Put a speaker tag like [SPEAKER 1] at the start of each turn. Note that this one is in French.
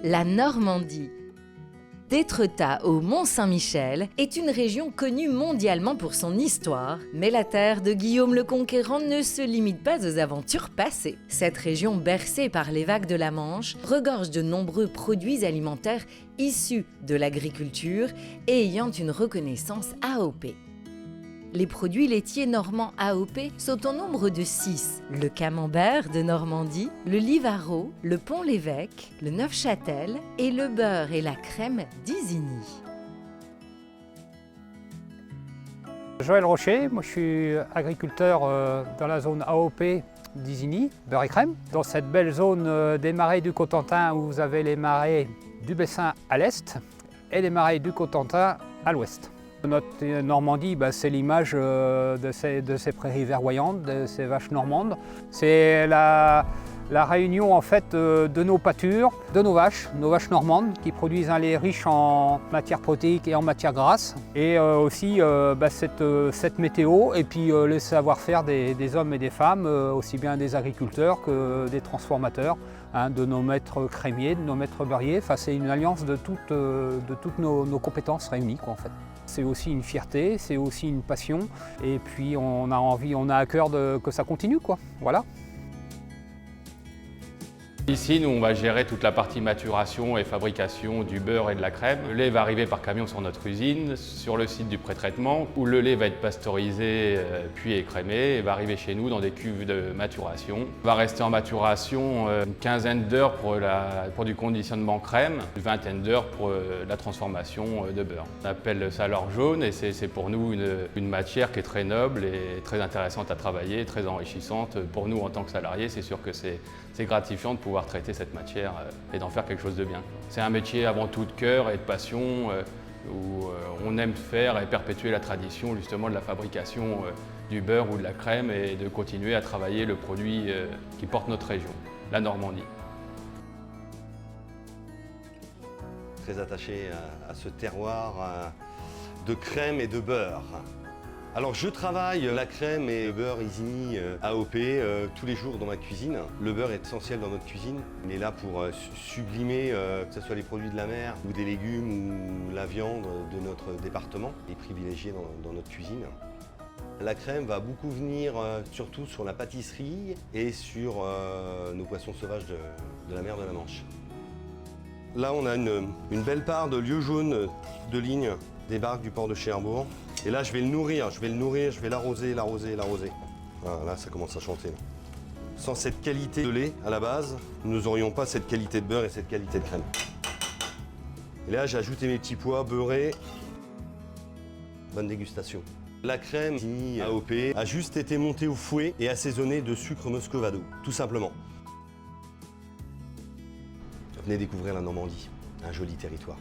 [SPEAKER 1] La Normandie, d'Étretat au Mont-Saint-Michel, est une région connue mondialement pour son histoire, mais la terre de Guillaume le Conquérant ne se limite pas aux aventures passées. Cette région bercée par les vagues de la Manche regorge de nombreux produits alimentaires issus de l'agriculture et ayant une reconnaissance AOP. Les produits laitiers normands AOP sont au nombre de 6. Le camembert de Normandie, le Livaro, le Pont-l'Évêque, le Neufchâtel et le beurre et la crème d'Isigny.
[SPEAKER 2] Joël Rocher, moi je suis agriculteur dans la zone AOP d'Isigny, beurre et crème. Dans cette belle zone des marais du Cotentin où vous avez les marais du Bessin à l'est et les marais du Cotentin à l'ouest. Notre Normandie, c'est l'image de ces prairies verdoyantes, de ces vaches normandes. C'est la réunion en fait de nos pâtures, de nos vaches normandes qui produisent un lait riche en matières protéiques et en matières grasses. Et aussi cette météo et puis le savoir-faire des hommes et des femmes, aussi bien des agriculteurs que des transformateurs, de nos maîtres crémiers, de nos maîtres beurriers. Enfin, c'est une alliance de toutes nos compétences réunies, quoi, en fait. C'est aussi une fierté, c'est aussi une passion, et puis on a à cœur que ça continue, quoi. Voilà.
[SPEAKER 3] Ici, nous, on va gérer toute la partie maturation et fabrication du beurre et de la crème. Le lait va arriver par camion sur notre usine, sur le site du pré-traitement, où le lait va être pasteurisé puis écrémé et va arriver chez nous dans des cuves de maturation. Il va rester en maturation une quinzaine d'heures pour du conditionnement crème, une vingtaine d'heures pour la transformation de beurre. On appelle ça l'or jaune et c'est pour nous une matière qui est très noble et très intéressante à travailler, très enrichissante. Pour nous, en tant que salariés, c'est sûr que c'est gratifiant de pouvoir traiter cette matière et d'en faire quelque chose de bien. C'est un métier avant tout de cœur et de passion où on aime faire et perpétuer la tradition justement de la fabrication du beurre ou de la crème et de continuer à travailler le produit qui porte notre région, la Normandie.
[SPEAKER 4] Très attaché à ce terroir de crème et de beurre. Alors je travaille la crème et le beurre Isigny AOP tous les jours dans ma cuisine. Le beurre est essentiel dans notre cuisine. Il est là pour sublimer que ce soit les produits de la mer ou des légumes ou la viande de notre département et privilégié dans notre cuisine. La crème va beaucoup venir surtout sur la pâtisserie et sur nos poissons sauvages de la mer de la Manche. Là on a une belle part de lieu jaune de ligne des barques du port de Cherbourg. Et là, je vais le nourrir, je vais l'arroser. Voilà, là, ça commence à chanter. Sans cette qualité de lait à la base, nous n'aurions pas cette qualité de beurre et cette qualité de crème. Et là, j'ai ajouté mes petits pois beurrés. Bonne dégustation. La crème Isigny AOP a juste été montée au fouet et assaisonnée de sucre muscovado, tout simplement. Venez découvrir la Normandie, un joli territoire.